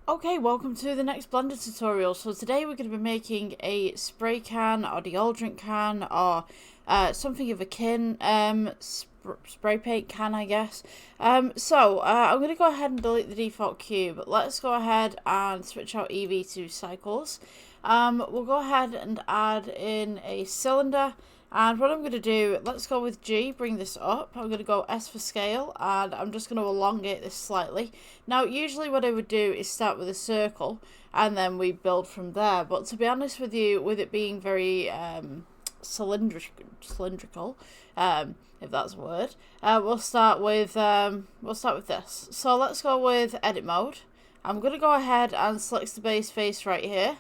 Okay, welcome to the next Blender tutorial. So today we're going to be making a spray can or deodorant can or something of a kin, spray paint can, I guess. I'm going to go ahead and delete the default cube. Let's go ahead and switch out EV to cycles. We'll go ahead and add in a cylinder. And what I'm going to do, let's go with G, bring this up. I'm going to go S for scale, and I'm just going to elongate this slightly. Now, usually what I would do is start with a circle, and then we build from there. But to be honest with you, with it being very cylindrical, if that's a word, we'll start with this. So let's go with edit mode. I'm going to go ahead and select the base face right here.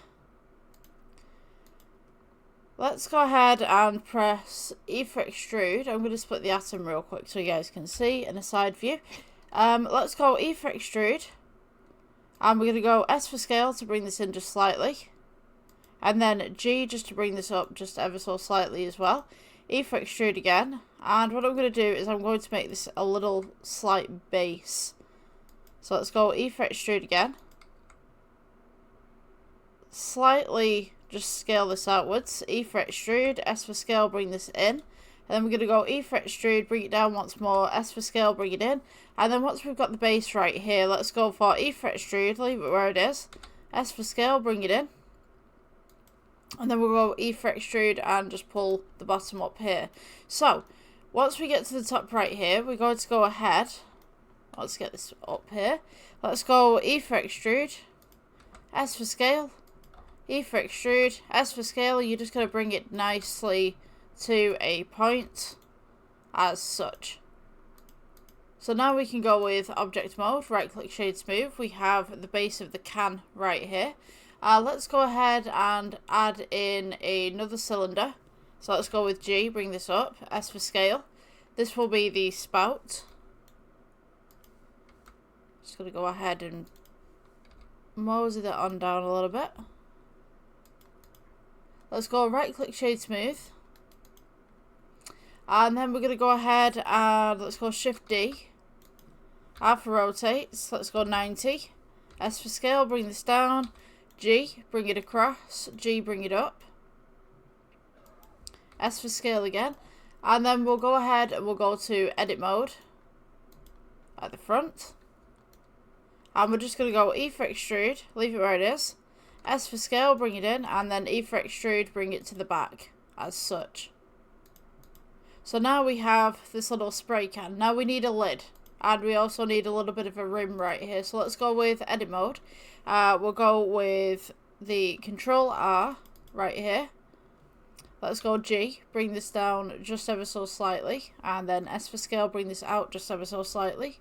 Let's go ahead and press E for extrude. I'm going to split the atom real quick so you guys can see in a side view. Let's go E for extrude. And we're going to go S for scale to bring this in just slightly. And then G just to bring this up just ever so slightly as well. E for extrude again. And what I'm going to do is I'm going to make this a little slight base. So let's go E for extrude again. Slightly just scale this outwards. E for extrude, S for scale, bring this in. And then we're going to go E for extrude, bring it down once more, S for scale, bring it in. And then once we've got the base right here, let's go for E for extrude, leave it where it is. S for scale, bring it in. And then we'll go E for extrude and just pull the bottom up here. So, once we get to the top right here, we're going to go ahead. Let's get this up here. Let's go E for extrude, S for scale. E for extrude, S for scale, you're just going to bring it nicely to a point as such. So now we can go with object mode, right click shade smooth. We have the base of the can right here. Let's go ahead and add in another cylinder. So let's go with G, bring this up, S for scale. This will be the spout. Just going to go ahead and mosey that on down a little bit. Let's go right click shade smooth. And then we're going to go ahead and let's go shift D. R for rotates, let's go 90. S for scale, bring this down. G, bring it across. G, bring it up. S for scale again. And then we'll go ahead and we'll go to edit mode at the front. And we're just going to go E for extrude, leave it where it is. S for scale, bring it in, and then E for extrude, bring it to the back, as such. So now we have this little spray can. Now we need a lid, and we also need a little bit of a rim right here. So let's go with edit mode. We'll go with the control R right here. Let's go G, bring this down just ever so slightly, and then S for scale, bring this out just ever so slightly.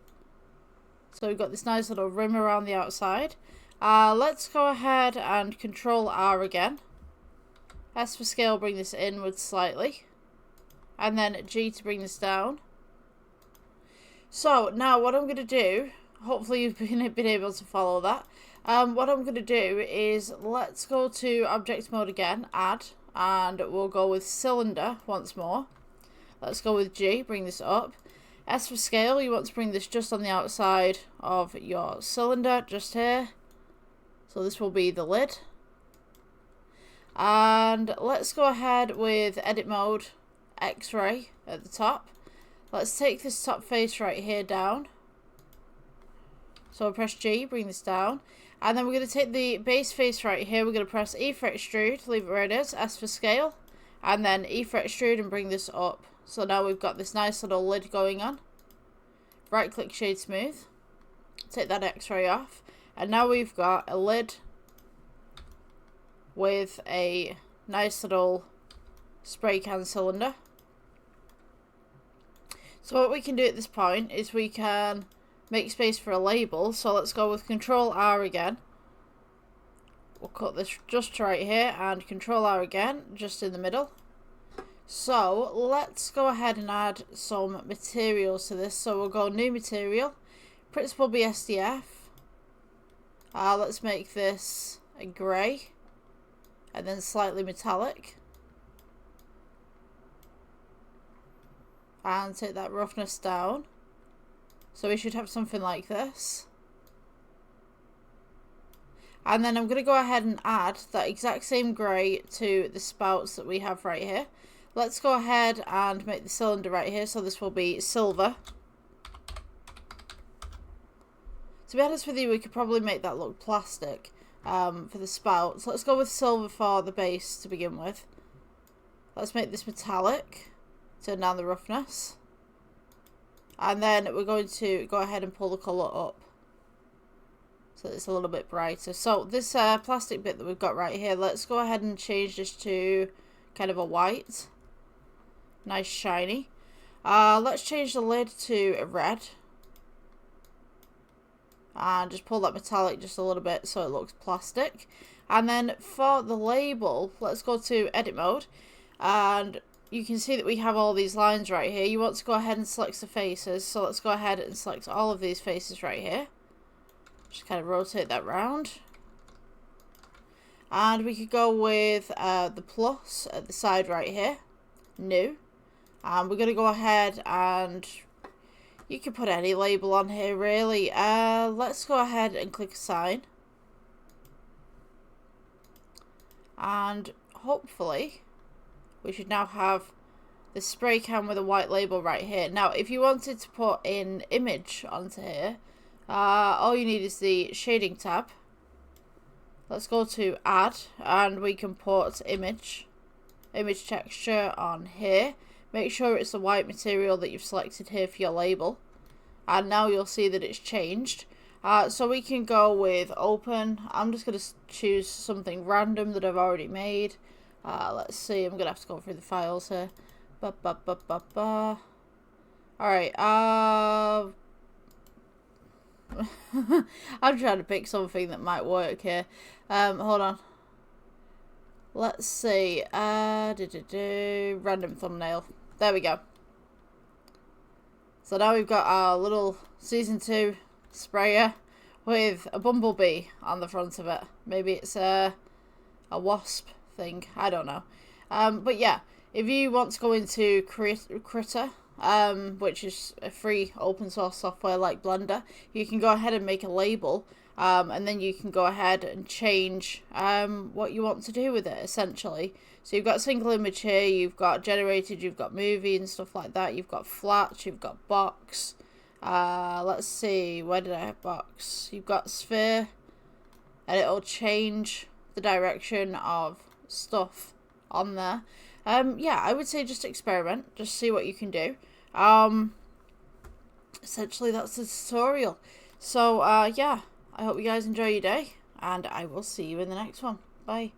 So we've got this nice little rim around the outside. Let's go ahead and control R again. S for scale, bring this inwards slightly. And then G to bring this down. So now what I'm going to do, hopefully you've been able to follow that. What I'm going to do is let's go to object mode again, add, and we'll go with cylinder once more. Let's go with G, bring this up. S for scale, you want to bring this just on the outside of your cylinder, just here. So this will be the lid. And let's go ahead with edit mode, X-ray at the top. Let's take this top face right here down. So we'll press G, bring this down. And then we're going to take the base face right here. We're going to press E for extrude, leave it where it is, S for scale. And then E for extrude and bring this up. So now we've got this nice little lid going on. Right click shade smooth. Take that X-ray off. And now we've got a lid with a nice little spray can cylinder. So what we can do at this point is we can make space for a label. So let's go with control R again. We'll cut this just right here and control R again, just in the middle. So let's go ahead and add some materials to this. So we'll go new material, principal BSDF. Let's make this a grey and then slightly metallic. And take that roughness down. So we should have something like this. And then I'm going to go ahead and add that exact same grey to the spouts that we have right here. Let's go ahead and make the cylinder right here. So this will be silver. To be honest with you, we could probably make that look plastic for the spouts. Let's go with silver for the base to begin with. Let's make this metallic. Turn down the roughness. And then we're going to go ahead and pull the colour up, so it's a little bit brighter. So this plastic bit that we've got right here, let's go ahead and change this to kind of a white. Nice shiny. Let's change the lid to a red. And just pull that metallic just a little bit so it looks plastic. And then for the label, let's go to edit mode. And you can see that we have all these lines right here. You want to go ahead and select the faces. So let's go ahead and select all of these faces right here. Just kind of rotate that round. And we could go with the plus at the side right here. New. And we're going to go ahead and you can put any label on here really. Let's go ahead and click assign. And hopefully we should now have the spray can with a white label right here. Now if you wanted to put in image onto here, all you need is the shading tab. Let's go to add and we can put image texture on here. Make sure it's the white material that you've selected here for your label. And now you'll see that it's changed. So we can go with open. I'm just going to choose something random that I've already made. Let's see, I'm going to have to go through the files here. Alright, I'm trying to pick something that might work here. Hold on. Let's see. Random thumbnail. There we go. So now we've got our little season 2 sprayer with a bumblebee on the front of it. Maybe it's a wasp thing. I don't know. But yeah, if you want to go into Critter, which is a free open source software like Blender, you can go ahead and make a label, and then you can go ahead and change what you want to do with it, essentially. So you've got single image here, you've got generated, you've got movie and stuff like that, you've got flat, you've got box. Let's see, where did I have box? You've got sphere, and it'll change the direction of stuff on there. Yeah, I would say just experiment, just see what you can do. Essentially that's the tutorial. So yeah, I hope you guys enjoy your day, and I will see you in the next one. Bye.